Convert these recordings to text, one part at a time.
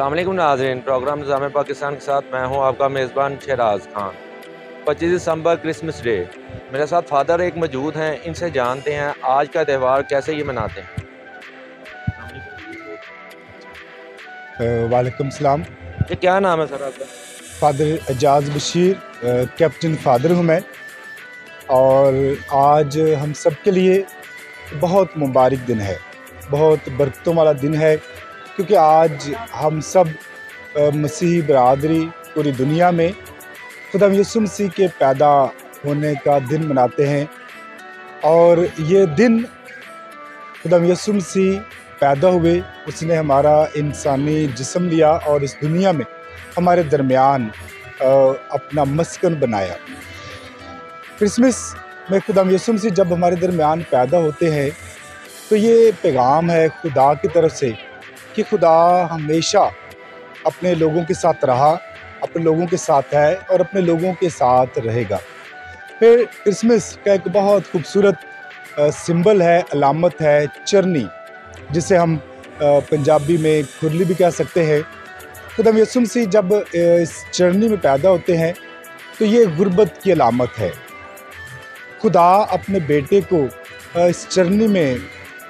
अस्सलाम वालेकुम नाज़रीन, प्रोग्राम निज़ाम पाकिस्तान के साथ मैं हूं आपका मेज़बान शहराज खान। 25 दिसंबर क्रिसमस डे। मेरे साथ फादर एक मौजूद हैं, इनसे जानते हैं आज का त्यौहार कैसे ये मनाते हैं। वालेकुम सलाम। ये क्या नाम है सर आपका? Father Ejaz Bashir, captain father हूँ मैं। और आज हम सब के लिए बहुत मुबारक दिन है, बहुत बरकतों वाला दिन है, क्योंकि आज हम सब मसीही बरादरी पूरी दुनिया में खुदा यीशु मसीह के पैदा होने का दिन मनाते हैं। और ये दिन खुदा यीशु मसीह पैदा हुए, उसने हमारा इंसानी जिस्म लिया और इस दुनिया में हमारे दरमियान अपना मस्कन बनाया। क्रिसमस में खुदा यीशु मसीह जब हमारे दरमियान पैदा होते हैं तो ये पैगाम है खुदा की तरफ से कि खुदा हमेशा अपने लोगों के साथ रहा, अपने लोगों के साथ है और अपने लोगों के साथ रहेगा। फिर क्रिसमस का एक बहुत खूबसूरत सिंबल है, अलामत है चरनी, जिसे हम पंजाबी में खुरली भी कह सकते हैं। खुदा यीशु मसीह जब इस चरनी में पैदा होते हैं तो ये गुर्बत की अलामत है। खुदा अपने बेटे को इस चरनी में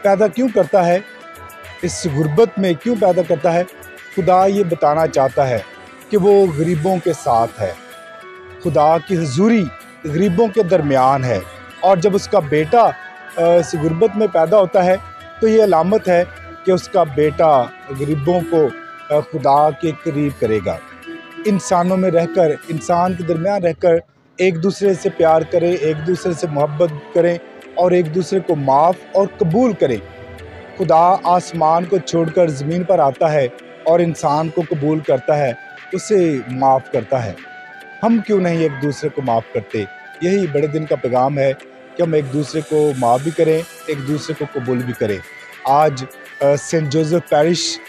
पैदा क्यों करता है, इस गुर्बत में क्यों पैदा करता है? खुदा ये बताना चाहता है कि वो गरीबों के साथ है, खुदा की हुजूरी गरीबों के दरमियान है। और जब उसका बेटा इस गुर्बत में पैदा होता है तो ये अलामत है कि उसका बेटा गरीबों को खुदा के करीब करेगा। इंसानों में रहकर, इंसान के दरमियान रहकर एक दूसरे से प्यार करें, एक दूसरे से मोहब्बत करें और एक दूसरे को माफ़ और कबूल करें। खुदा आसमान को छोड़कर ज़मीन पर आता है और इंसान को कबूल करता है, उसे माफ़ करता है। हम क्यों नहीं एक दूसरे को माफ़ करते? यही बड़े दिन का पैगाम है कि हम एक दूसरे को माफ़ भी करें, एक दूसरे को कबूल भी करें। आज Saint Joseph parish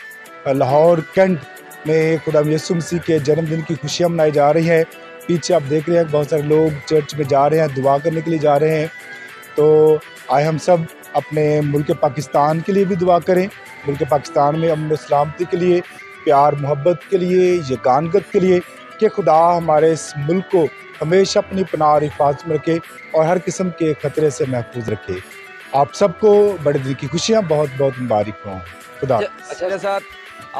Lahore Cantt में खुदा यीशु मसीह के जन्मदिन की खुशियाँ मनाई जा रही हैं। पीछे आप देख रहे हैं बहुत सारे लोग चर्च में जा रहे हैं, दुआ करने के लिए जा रहे हैं। तो आए हम सब अपने मुल्क पाकिस्तान के लिए भी दुआ करें। मुल्क पाकिस्तान में अमन सलामती के लिए, प्यार मोहब्बत के लिए, यगानगत के लिए, कि खुदा हमारे इस मुल्क को हमेशा अपनी पनाह और हिफाजत में रखे और हर किस्म के ख़तरे से महफूज रखे। आप सबको बड़े दिन की खुशियाँ बहुत बहुत मुबारक हों। खुदा। अच्छा साथ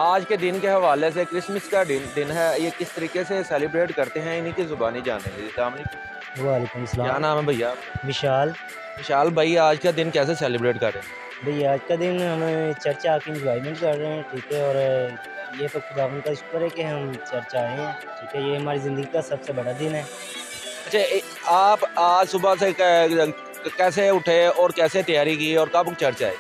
आज के दिन के हवाले से, क्रिसमस का दिन है, ये किस तरीके से सेलिब्रेट करते हैं, इन्हीं की ज़ुबानी जानेंगे। वालेकुम सलाम। क्या नाम है भैया? विशाल। विशाल भाई, आज का दिन कैसे सेलिब्रेट कर रहे हैं? भैया आज का दिन हम चर्च आके इंजॉयमेंट कर रहे हैं, ठीक है। और ये तो खुदावन का शुक्र है कि हम चर्च आए हैं, ठीक है। ये हमारी ज़िंदगी का सबसे बड़ा दिन है। अच्छा, आप आज सुबह से कैसे उठे और कैसे तैयारी की और कब चर्च आए?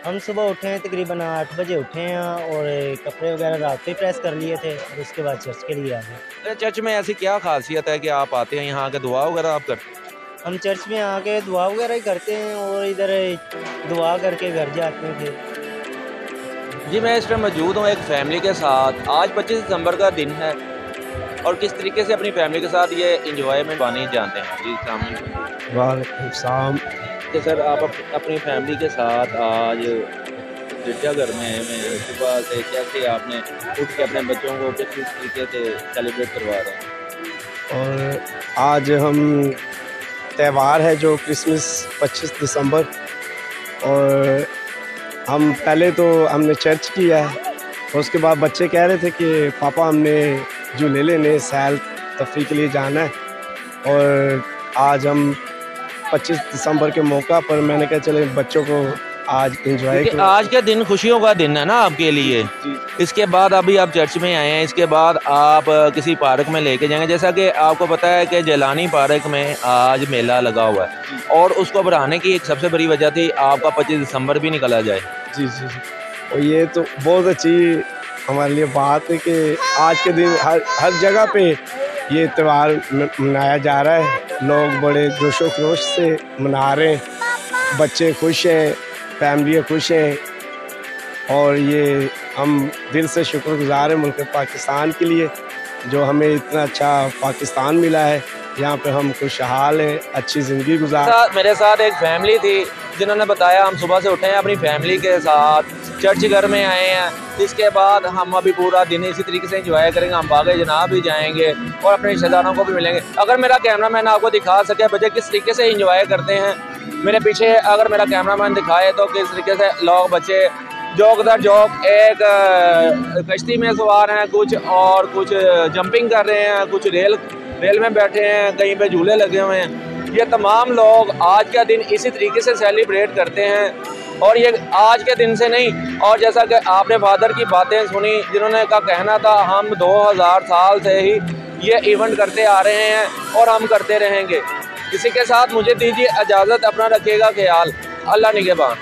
हम सुबह उठे हैं, तकरीबन 8 बजे उठे हैं और कपड़े वगैरह रात पे प्रेस कर लिए थे और उसके बाद चर्च के लिए आ गए। चर्च में ऐसी क्या खासियत है कि आप आते हैं यहाँ आके दुआ वगैरह आप करते हैं? हम चर्च में आके दुआ वगैरह ही करते हैं और इधर दुआ करके घर जाते हैं फिर। जी, मैं इस टाइम मौजूद हूँ एक फैमिली के साथ। आज 25 दिसंबर का दिन है और किस तरीके से अपनी फैमिली के साथ ये इंजॉयमेंट पानी जानते हैं। जी वालेकुम सलाम। तो सर, आप अपनी फैमिली के साथ आज गिरजाघर में सुबह से कैसे आपने उठ के अपने बच्चों को किस तरीके से सेलिब्रेट करवा रहे हैं? और आज हम त्यौहार है जो क्रिसमस 25 दिसंबर, और हम पहले तो हमने चर्च किया है और उसके बाद बच्चे कह रहे थे कि पापा हमने झूले लेने सैर तफरी के लिए जाना है। और आज हम 25 दिसंबर के मौका पर मैंने कहा चले बच्चों को आज एंजॉय करें। आज का दिन खुशियों का दिन है ना आपके लिए। इसके बाद अभी आप चर्च में आए हैं, इसके बाद आप किसी पार्क में लेके जाएंगे। जैसा कि आपको पता है कि जलानी पार्क में आज मेला लगा हुआ है और उसको बढ़ाने की एक सबसे बड़ी वजह थी आपका 25 दिसंबर भी निकला जाए। जी जी जी। और ये तो बहुत अच्छी हमारे लिए बात है कि आज के दिन हर जगह पे ये त्यौहार मनाया जा रहा है। लोग बड़े जोशो खरोश से मना रहे हैं, बच्चे खुश हैं, फैमिलियाँ खुश हैं। और ये हम दिल से शुक्रगुजार हैं मुल्क पाकिस्तान के लिए जो हमें इतना अच्छा पाकिस्तान मिला है। यहाँ पे हम खुशहाल हैं, अच्छी ज़िंदगी गुजार। मेरे साथ एक फैमिली थी जिन्होंने बताया हम सुबह से उठे हैं अपनी फैमिली के साथ चर्च घर में आए हैं। इसके बाद हम अभी पूरा दिन इसी तरीके से एंजॉय करेंगे। हम बागे जनाब भी जाएंगे और अपने रिश्तेदारों को भी मिलेंगे। अगर मेरा कैमरामैन आपको दिखा सके बच्चे किस तरीके से एंजॉय करते हैं, मेरे पीछे अगर मेरा कैमरामैन दिखाए तो किस तरीके से लोग बच्चे जोक दर जोक एक कश्ती में सवार हैं, कुछ और कुछ जंपिंग कर रहे हैं, कुछ रेल में बैठे हैं, कहीं पे झूले लगे हुए हैं। ये तमाम लोग आज का दिन इसी तरीके से सेलिब्रेट करते हैं और ये आज के दिन से नहीं। और जैसा कि आपने फादर की बातें सुनी जिन्होंने का कहना था हम 2000 साल से ही ये इवेंट करते आ रहे हैं और हम करते रहेंगे। इसी के साथ मुझे दीजिए इजाज़त, अपना रखिएगा ख्याल। अल्लाह निगहबान।